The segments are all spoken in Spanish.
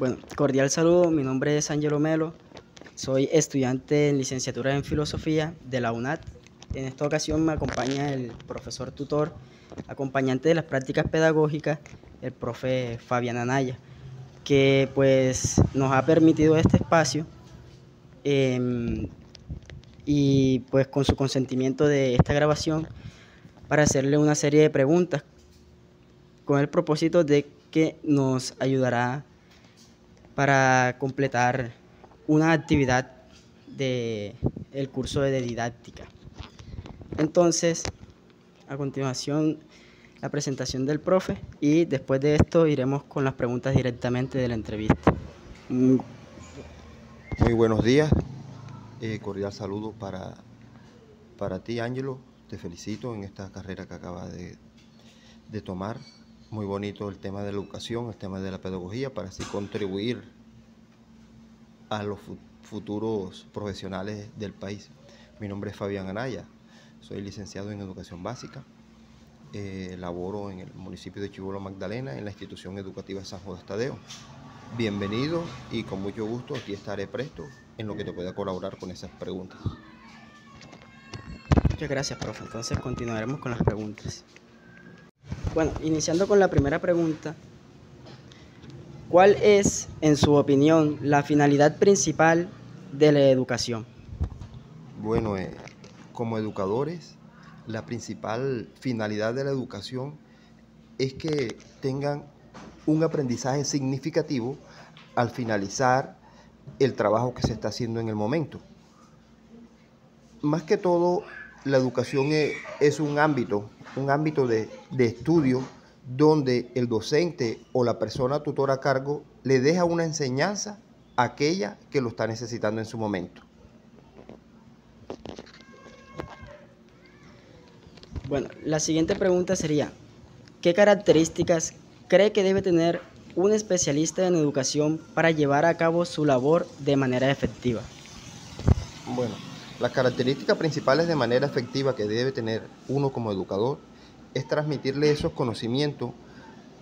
Bueno, cordial saludo, mi nombre es Ángelo Melo, soy estudiante en licenciatura en Filosofía de la UNAD. En esta ocasión me acompaña el profesor tutor, acompañante de las prácticas pedagógicas, el profe Fabián Anaya, que pues nos ha permitido este espacio y pues con su consentimiento de esta grabación para hacerle una serie de preguntas con el propósito de que nos ayudará para completar una actividad del curso de didáctica. Entonces, a continuación, la presentación del profe y después de esto iremos con las preguntas directamente de la entrevista. Muy buenos días, cordial saludo para ti, Ángelo. Te felicito en esta carrera que acabas de tomar. Muy bonito el tema de la educación, el tema de la pedagogía, para así contribuir a los futuros profesionales del país. Mi nombre es Fabián Anaya, soy licenciado en Educación Básica. Laboro en el municipio de Chibolo Magdalena, en la institución educativa San Judas Tadeo. Bienvenido y con mucho gusto aquí estaré presto en lo que te pueda colaborar con esas preguntas. Muchas gracias, profe. Entonces continuaremos con las preguntas. Bueno, iniciando con la primera pregunta, ¿cuál es, en su opinión, la finalidad principal de la educación? Bueno, como educadores, la principal finalidad de la educación es que tengan un aprendizaje significativo al finalizar el trabajo que se está haciendo en el momento. Más que todo, la educación es un ámbito de estudio donde el docente o la persona tutora a cargo le deja una enseñanza a aquella que lo está necesitando en su momento. Bueno, la siguiente pregunta sería, ¿qué características cree que debe tener un especialista en educación para llevar a cabo su labor de manera efectiva? Bueno, las características principales de manera efectiva que debe tener uno como educador es transmitirle esos conocimientos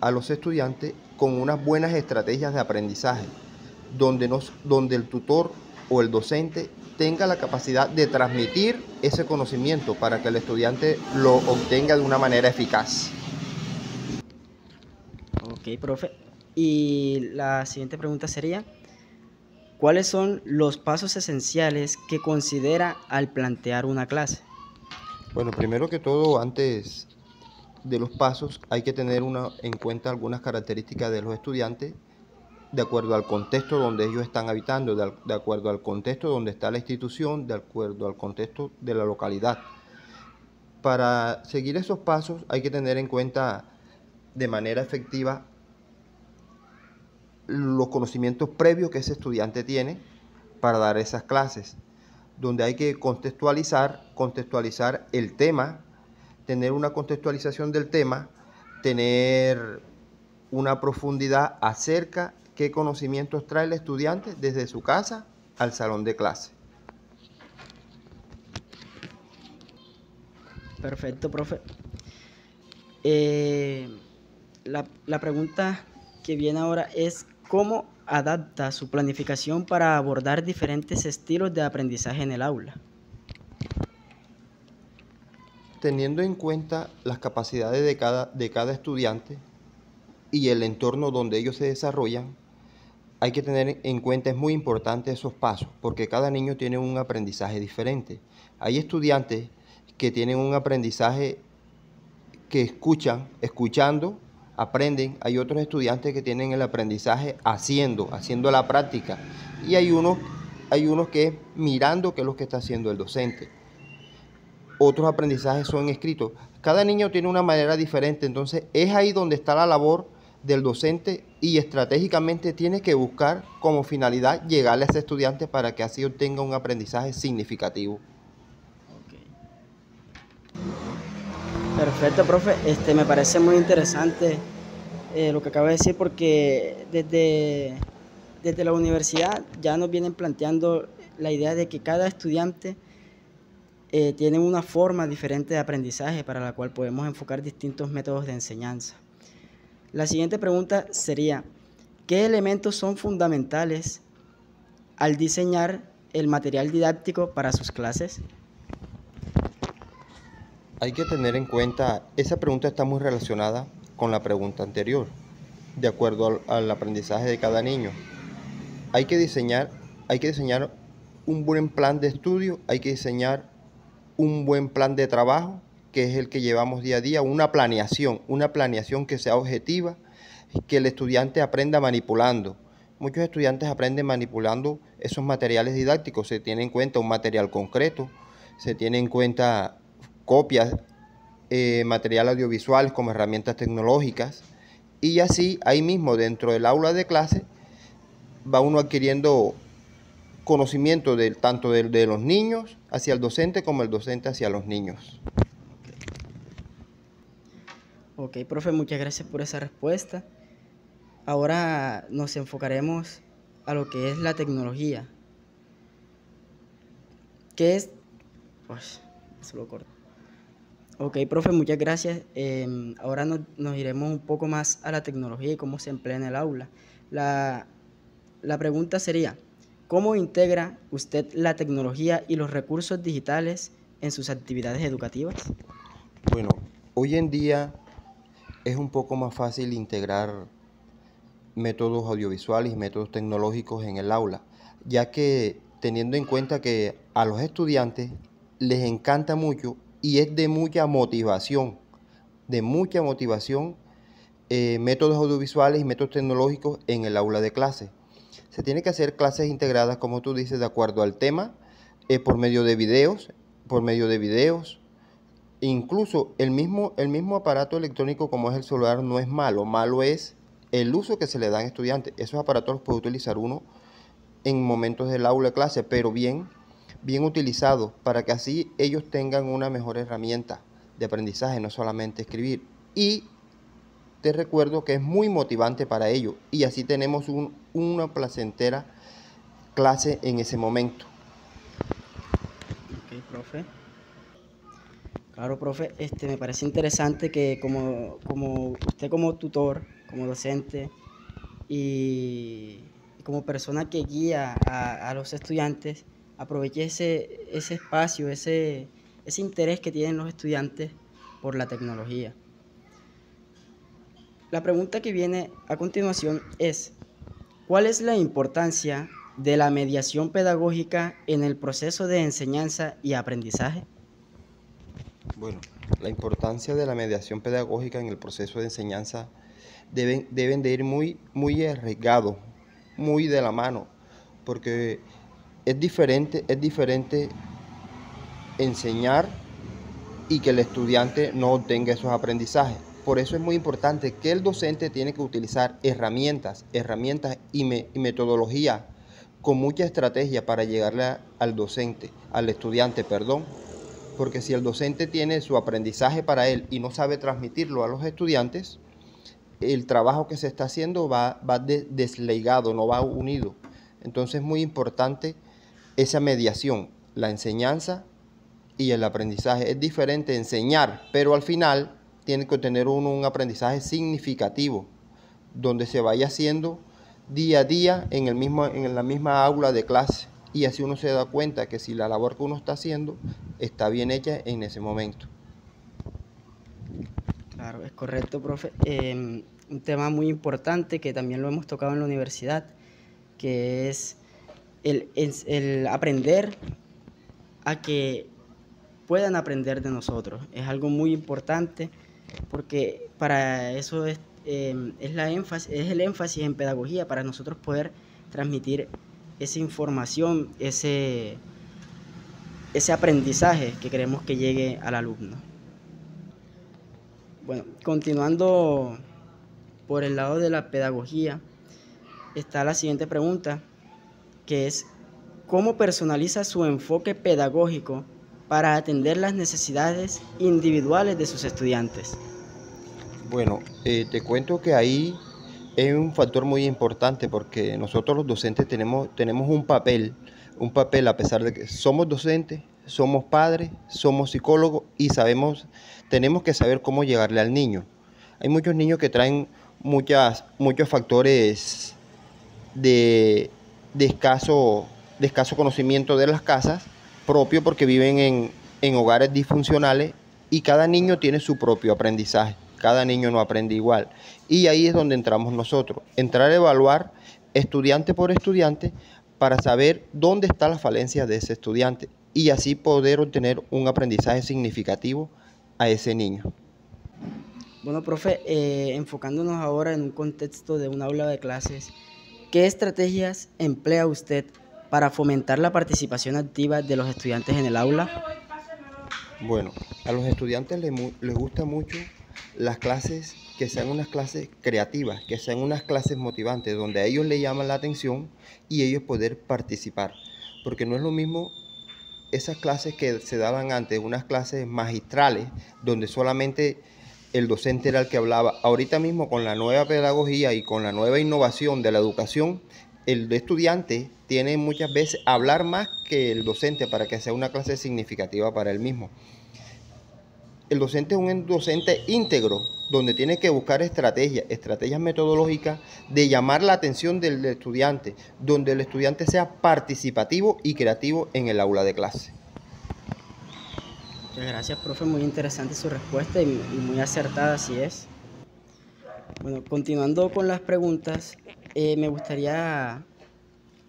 a los estudiantes con unas buenas estrategias de aprendizaje, donde el tutor o el docente tenga la capacidad de transmitir ese conocimiento para que el estudiante lo obtenga de una manera eficaz. Ok, profe. Y la siguiente pregunta sería, ¿cuáles son los pasos esenciales que considera al plantear una clase? Bueno, primero que todo, antes de los pasos, hay que tener en cuenta algunas características de los estudiantes de acuerdo al contexto donde ellos están habitando, de acuerdo al contexto donde está la institución, de acuerdo al contexto de la localidad. Para seguir esos pasos hay que tener en cuenta de manera efectiva los conocimientos previos que ese estudiante tiene para dar esas clases, donde hay que contextualizar el tema, tener una contextualización del tema, tener una profundidad acerca de qué conocimientos trae el estudiante desde su casa al salón de clase. Perfecto, profe. La pregunta que viene ahora es, ¿cómo adapta su planificación para abordar diferentes estilos de aprendizaje en el aula? Teniendo en cuenta las capacidades de cada estudiante y el entorno donde ellos se desarrollan, hay que tener en cuenta, es muy importante esos pasos, porque cada niño tiene un aprendizaje diferente. Hay estudiantes que tienen un aprendizaje que escuchando, aprenden. Hay otros estudiantes que tienen el aprendizaje haciendo la práctica. Y hay unos que mirando qué es lo que está haciendo el docente. Otros aprendizajes son escritos. Cada niño tiene una manera diferente, entonces es ahí donde está la labor del docente y estratégicamente tiene que buscar como finalidad llegarle a ese estudiante para que así obtenga un aprendizaje significativo. Okay. Perfecto, profe. Me parece muy interesante lo que acaba de decir porque desde la universidad ya nos vienen planteando la idea de que cada estudiante tiene una forma diferente de aprendizaje para la cual podemos enfocar distintos métodos de enseñanza. La siguiente pregunta sería, ¿qué elementos son fundamentales al diseñar el material didáctico para sus clases? Hay que tener en cuenta, esa pregunta está muy relacionada con la pregunta anterior, de acuerdo al aprendizaje de cada niño. Hay que diseñar un buen plan de estudio, hay que diseñar un buen plan de trabajo, que es el que llevamos día a día, una planeación que sea objetiva, que el estudiante aprenda manipulando. Muchos estudiantes aprenden manipulando esos materiales didácticos, se tiene en cuenta un material concreto, se tiene en cuenta copias, material audiovisual como herramientas tecnológicas, y así ahí mismo dentro del aula de clase va uno adquiriendo conocimiento tanto de los niños hacia el docente como el docente hacia los niños. Ok, profe, muchas gracias por esa respuesta. Ahora nos enfocaremos a lo que es la tecnología. ¿Qué es? Pues, eso lo corto. Ok, profe, muchas gracias. Ahora nos iremos un poco más a la tecnología y cómo se emplea en el aula. La pregunta sería, ¿cómo integra usted la tecnología y los recursos digitales en sus actividades educativas? Bueno, hoy en día es un poco más fácil integrar métodos audiovisuales y métodos tecnológicos en el aula, ya que teniendo en cuenta que a los estudiantes les encanta mucho y es de mucha motivación, métodos audiovisuales y métodos tecnológicos en el aula de clase. Se tiene que hacer clases integradas, como tú dices, de acuerdo al tema, por medio de videos, Incluso el mismo aparato electrónico como es el celular no es malo, malo es el uso que se le da al estudiante. Esos aparatos los puede utilizar uno en momentos del aula de clase, pero bien utilizados para que así ellos tengan una mejor herramienta de aprendizaje, no solamente escribir. Y te recuerdo que es muy motivante para ellos y así tenemos una placentera clase en ese momento. Ok, profe. Claro, profe, me parece interesante que como usted como tutor, como docente y como persona que guía a los estudiantes, aproveche ese espacio, ese interés que tienen los estudiantes por la tecnología. La pregunta que viene a continuación es, ¿cuál es la importancia de la mediación pedagógica en el proceso de enseñanza y aprendizaje? Bueno, la importancia de la mediación pedagógica en el proceso de enseñanza deben de ir muy arriesgados, muy de la mano, porque es diferente enseñar y que el estudiante no obtenga esos aprendizajes. Por eso es muy importante que el docente tiene que utilizar herramientas y metodología con mucha estrategia para llegarle al estudiante, porque si el docente tiene su aprendizaje para él y no sabe transmitirlo a los estudiantes, el trabajo que se está haciendo va desligado, no va unido. Entonces es muy importante esa mediación, la enseñanza y el aprendizaje. Es diferente enseñar, pero al final tiene que tener uno un aprendizaje significativo, donde se vaya haciendo día a día en la misma aula de clase. Y así uno se da cuenta que si la labor que uno está haciendo está bien hecha en ese momento. Claro, es correcto, profe. Un tema muy importante que también lo hemos tocado en la universidad, que es el aprender a que puedan aprender de nosotros. Es algo muy importante porque para eso es el énfasis en pedagogía, para nosotros poder transmitir esa información, ese aprendizaje que queremos que llegue al alumno. Bueno, continuando por el lado de la pedagogía, está la siguiente pregunta, que es, ¿cómo personaliza su enfoque pedagógico para atender las necesidades individuales de sus estudiantes? Bueno, te cuento que ahí es un factor muy importante porque nosotros los docentes tenemos un papel a pesar de que somos docentes, somos padres, somos psicólogos y tenemos que saber cómo llegarle al niño. Hay muchos niños que traen muchos factores de, de escaso conocimiento de las casas, propio porque viven en hogares disfuncionales y cada niño tiene su propio aprendizaje. Cada niño no aprende igual. Y ahí es donde entramos nosotros. Entrar a evaluar estudiante por estudiante para saber dónde está la falencia de ese estudiante y así poder obtener un aprendizaje significativo a ese niño. Bueno, profe, enfocándonos ahora en un contexto de un aula de clases, ¿qué estrategias emplea usted para fomentar la participación activa de los estudiantes en el aula? Bueno, a los estudiantes les gusta mucho las clases que sean unas clases creativas, que sean unas clases motivantes, donde a ellos les llaman la atención y ellos poder participar. Porque no es lo mismo esas clases que se daban antes, unas clases magistrales, donde solamente el docente era el que hablaba. Ahorita mismo con la nueva pedagogía y con la nueva innovación de la educación, el estudiante tiene muchas veces hablar más que el docente para que sea una clase significativa para él mismo. El docente es un docente íntegro, donde tiene que buscar estrategias metodológicas de llamar la atención del estudiante, donde el estudiante sea participativo y creativo en el aula de clase. Muchas gracias, profe, muy interesante su respuesta y muy acertada, así es. Bueno, continuando con las preguntas, me gustaría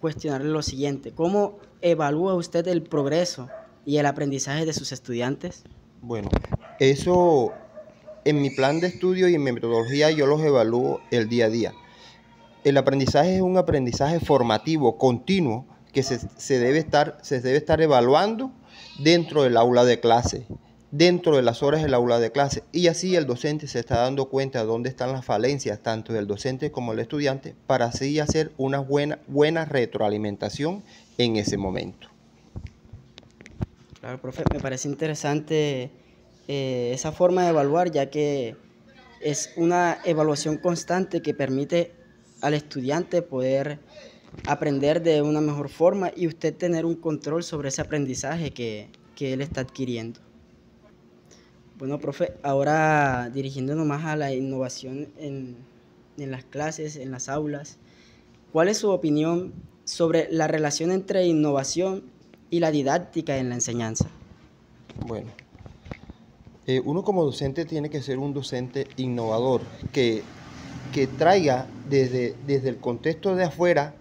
cuestionarle lo siguiente. ¿Cómo evalúa usted el progreso y el aprendizaje de sus estudiantes? Bueno, eso en mi plan de estudio y en mi metodología yo los evalúo el día a día. El aprendizaje es un aprendizaje formativo, continuo, que se debe estar evaluando dentro del aula de clase, dentro de las horas del aula de clase. Y así el docente se está dando cuenta de dónde están las falencias, tanto del docente como del estudiante, para así hacer una buena retroalimentación en ese momento. Claro, profe, me parece interesante esa forma de evaluar, ya que es una evaluación constante que permite al estudiante poder aprender de una mejor forma y usted tener un control sobre ese aprendizaje que él está adquiriendo. Bueno, profe, ahora dirigiéndonos más a la innovación en las clases, en las aulas, ¿cuál es su opinión sobre la relación entre innovación y la didáctica en la enseñanza? Bueno, uno como docente tiene que ser un docente innovador, que traiga desde el contexto de afuera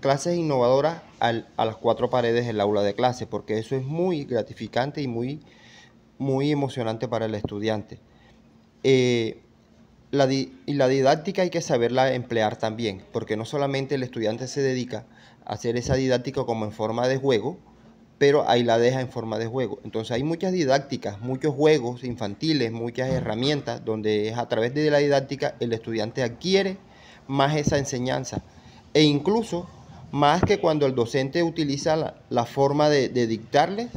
clases innovadoras a las cuatro paredes del aula de clase, porque eso es muy gratificante y muy emocionante para el estudiante. Y la didáctica hay que saberla emplear también, porque no solamente el estudiante se dedica a hacer esa didáctica como en forma de juego, pero ahí la deja en forma de juego. Entonces hay muchas didácticas, muchos juegos infantiles, muchas herramientas, donde a través de la didáctica el estudiante adquiere más esa enseñanza. E incluso más que cuando el docente utiliza la forma de dictarles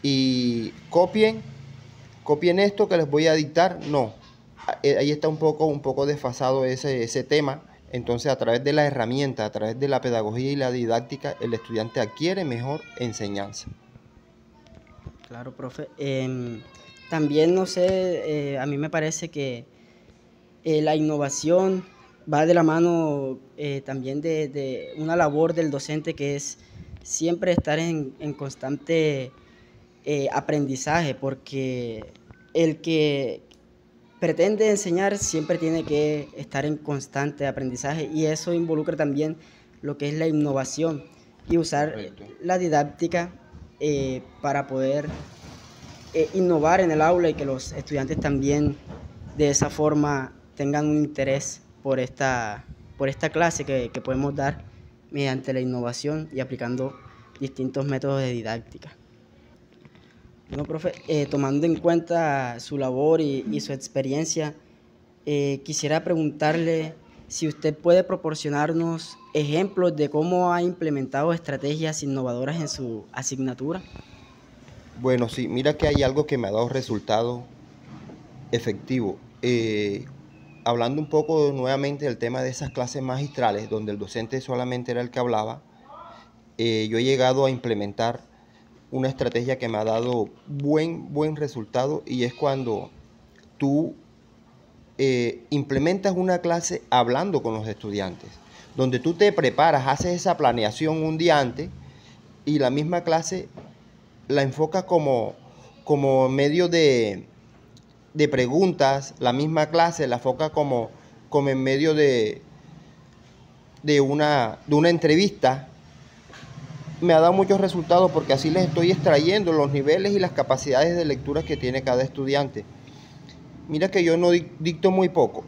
y copien esto que les voy a dictar, no. Ahí está un poco desfasado ese tema. Entonces, a través de la herramienta, a través de la pedagogía y la didáctica, el estudiante adquiere mejor enseñanza. Claro, profe. También, no sé, a mí me parece que la innovación va de la mano también de una labor del docente que es siempre estar en constante aprendizaje, porque el que pretende enseñar siempre tiene que estar en constante aprendizaje y eso involucra también lo que es la innovación y usar Correcto. la didáctica para poder innovar en el aula y que los estudiantes también de esa forma tengan un interés por esta clase que podemos dar mediante la innovación y aplicando distintos métodos de didáctica. Bueno, profe, tomando en cuenta su labor y su experiencia, quisiera preguntarle si usted puede proporcionarnos ejemplos de cómo ha implementado estrategias innovadoras en su asignatura. Bueno, sí, mira que hay algo que me ha dado resultado efectivo. Hablando un poco nuevamente del tema de esas clases magistrales, donde el docente solamente era el que hablaba, yo he llegado a implementar una estrategia que me ha dado buen resultado y es cuando tú implementas una clase hablando con los estudiantes. donde tú te preparas, haces esa planeación un día antes y la misma clase la enfocas como medio de preguntas, la misma clase la enfoca como en medio de una entrevista. Me ha dado muchos resultados porque así les estoy extrayendo los niveles y las capacidades de lectura que tiene cada estudiante. Mira que yo no dicto muy poco,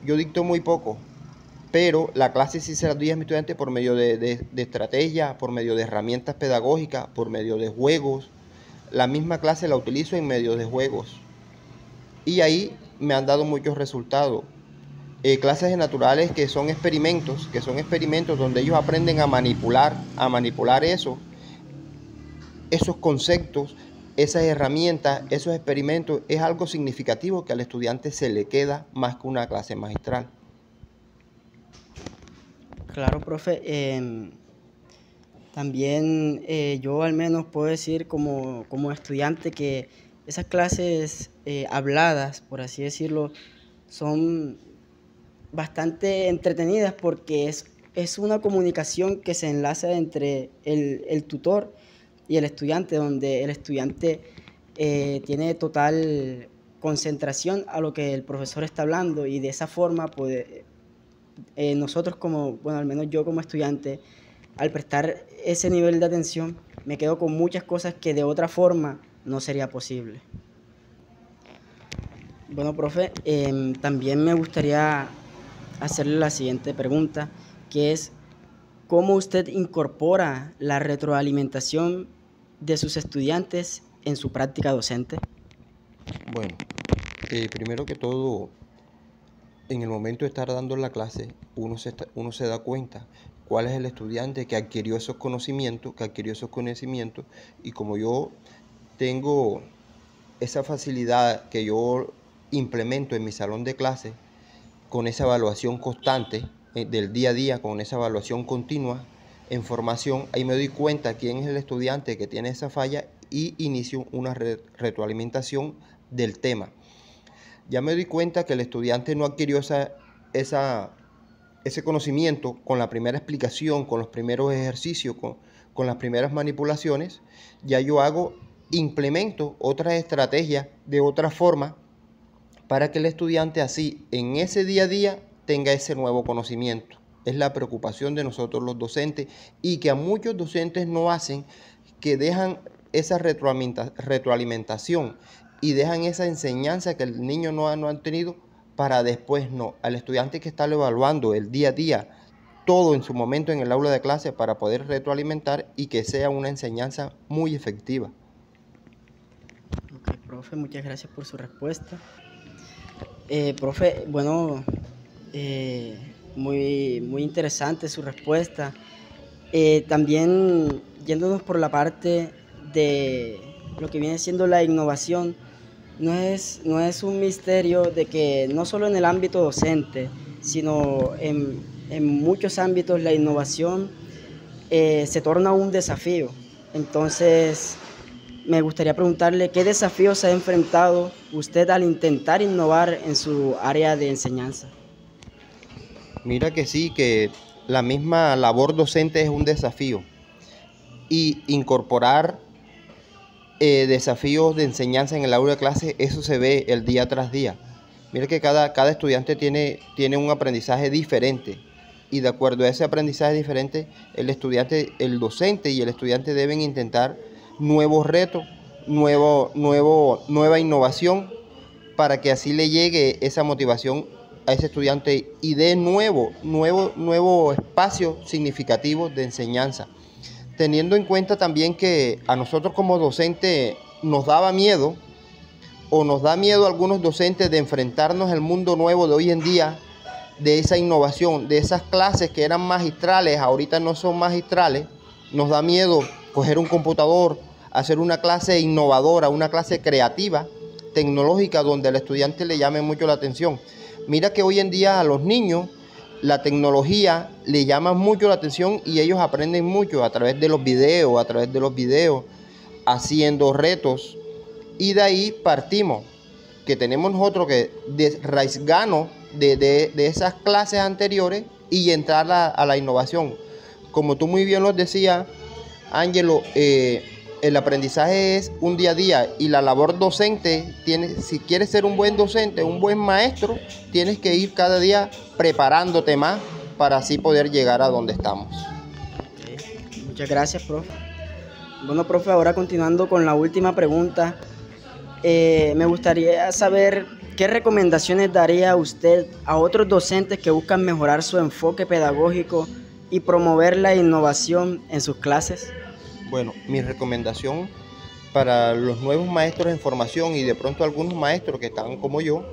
pero la clase sí se la doy a mis estudiantes por medio de estrategias, por medio de herramientas pedagógicas, por medio de juegos. La misma clase la utilizo en medio de juegos. Y ahí me han dado muchos resultados. Clases de naturales que son experimentos donde ellos aprenden a manipular esos conceptos, esas herramientas, esos experimentos. Es algo significativo que al estudiante se le queda más que una clase magistral. Claro, profe. También yo al menos puedo decir como estudiante que esas clases habladas, por así decirlo, son bastante entretenidas porque es una comunicación que se enlaza entre el tutor y el estudiante, donde el estudiante tiene total concentración a lo que el profesor está hablando, y de esa forma nosotros al menos yo como estudiante, al prestar ese nivel de atención, me quedo con muchas cosas que de otra forma no sería posible. Bueno, profe, también me gustaría hacerle la siguiente pregunta, que es: ¿cómo usted incorpora la retroalimentación de sus estudiantes en su práctica docente? Bueno, primero que todo, en el momento de estar dando la clase, uno se da cuenta cuál es el estudiante que adquirió esos conocimientos, y como yo tengo esa facilidad que yo implemento en mi salón de clase, con esa evaluación constante del día a día, con esa evaluación continua en formación, ahí me doy cuenta quién es el estudiante que tiene esa falla y inicio una retroalimentación del tema. Ya me doy cuenta que el estudiante no adquirió ese conocimiento con la primera explicación, con los primeros ejercicios, con las primeras manipulaciones. Ya yo implemento otras estrategias de otra forma para que el estudiante así en ese día a día tenga ese nuevo conocimiento. Es la preocupación de nosotros los docentes, y que a muchos docentes no hacen, que dejan esa retroalimentación y dejan esa enseñanza que el niño no ha tenido para después al estudiante que está evaluando el día a día, todo en su momento en el aula de clase, para poder retroalimentar y que sea una enseñanza muy efectiva. Ok, profe, muchas gracias por su respuesta. Profe, bueno, muy interesante su respuesta. También yéndonos por la parte de lo que viene siendo la innovación, no es un misterio de que no solo en el ámbito docente, sino en muchos ámbitos la innovación se torna un desafío. Entonces, me gustaría preguntarle qué desafíos ha enfrentado usted al intentar innovar en su área de enseñanza. Mira que sí, que la misma labor docente es un desafío, y incorporar desafíos de enseñanza en el aula de clase, eso se ve el día tras día. Mira que cada estudiante tiene un aprendizaje diferente, y de acuerdo a ese aprendizaje diferente, el docente y el estudiante deben intentar nuevos retos, nueva innovación, para que así le llegue esa motivación a ese estudiante y dé nuevo espacio significativo de enseñanza. Teniendo en cuenta también que a nosotros como docentes nos da miedo a algunos docentes de enfrentarnos al mundo nuevo de hoy en día, de esa innovación, de esas clases que eran magistrales, ahorita no son magistrales. Nos da miedo coger un computador, hacer una clase innovadora, una clase creativa, tecnológica, donde al estudiante le llame mucho la atención. Mira que hoy en día a los niños la tecnología le llama mucho la atención, y ellos aprenden mucho a través de los videos, haciendo retos, y de ahí partimos, que tenemos nosotros que desraizarnos de esas clases anteriores y entrar a la innovación. Como tú muy bien lo decías, Ángelo, el aprendizaje es un día a día y la labor docente, si quieres ser un buen docente, un buen maestro, tienes que ir cada día preparándote más para así poder llegar a donde estamos. Okay. Muchas gracias, profe. Bueno, profe, ahora continuando con la última pregunta, me gustaría saber qué recomendaciones daría usted a otros docentes que buscan mejorar su enfoque pedagógico y promover la innovación en sus clases. Bueno, mi recomendación para los nuevos maestros en formación y de pronto algunos maestros que están como yo,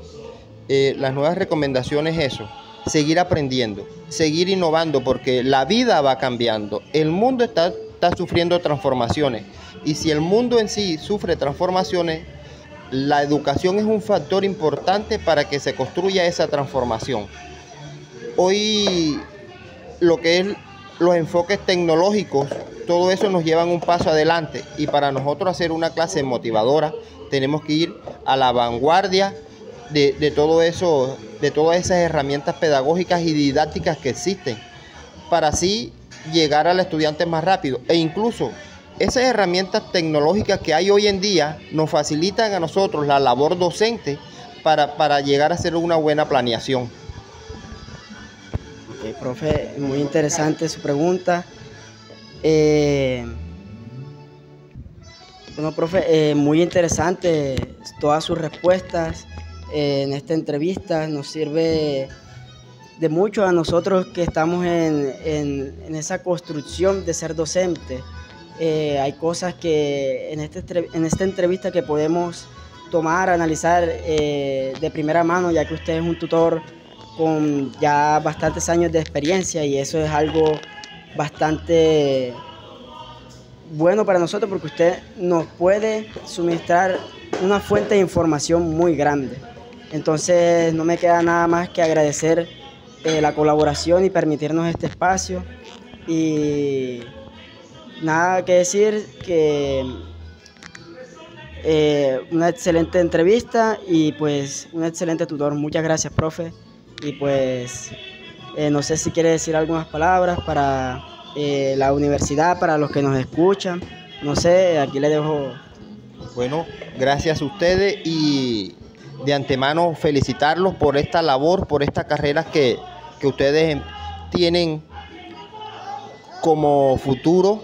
las nuevas recomendaciones es eso, seguir aprendiendo, seguir innovando, porque la vida va cambiando, el mundo está sufriendo transformaciones, y si el mundo en sí sufre transformaciones, la educación es un factor importante para que se construya esa transformación. Hoy lo que es los enfoques tecnológicos, todo eso nos llevan un paso adelante, y para nosotros hacer una clase motivadora tenemos que ir a la vanguardia de todo eso, de todas esas herramientas pedagógicas y didácticas que existen, para así llegar al estudiante más rápido. E incluso esas herramientas tecnológicas que hay hoy en día nos facilitan a nosotros la labor docente para llegar a hacer una buena planeación. Okay, profe, muy interesante su pregunta. Bueno, profe, muy interesante todas sus respuestas en esta entrevista. Nos sirve de mucho a nosotros que estamos en esa construcción de ser docente. Hay cosas que en esta entrevista que podemos tomar, analizar de primera mano, ya que usted es un tutor con ya bastantes años de experiencia, y eso es algo bastante bueno para nosotros, porque usted nos puede suministrar una fuente de información muy grande. Entonces no me queda nada más que agradecer la colaboración y permitirnos este espacio, y nada que decir que una excelente entrevista y pues un excelente tutor. Muchas gracias, profe, y pues no sé si quiere decir algunas palabras para la universidad, para los que nos escuchan. No sé, aquí le dejo. Bueno, gracias a ustedes, y de antemano felicitarlos por esta labor, por estas carreras que ustedes tienen como futuro.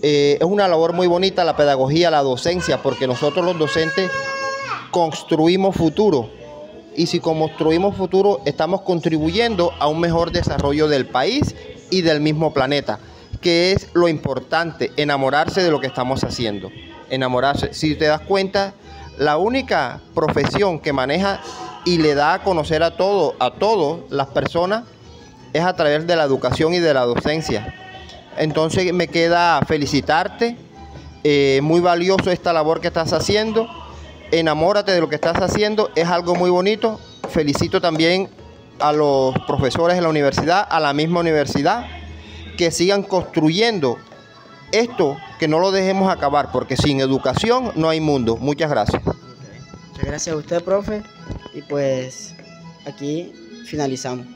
Es una labor muy bonita la pedagogía, la docencia, porque nosotros los docentes construimos futuro, y si construimos futuro estamos contribuyendo a un mejor desarrollo del país y del mismo planeta, que es lo importante, enamorarse de lo que estamos haciendo, enamorarse. Si te das cuenta, la única profesión que maneja y le da a conocer a todas las personas es a través de la educación y de la docencia. Entonces me queda felicitarte, muy valioso esta labor que estás haciendo, enamórate de lo que estás haciendo, es algo muy bonito. Felicito también a los profesores de la universidad, a la misma universidad, que sigan construyendo esto, que no lo dejemos acabar, porque sin educación no hay mundo. Muchas gracias. Okay. Muchas gracias a usted, profe, y pues aquí finalizamos.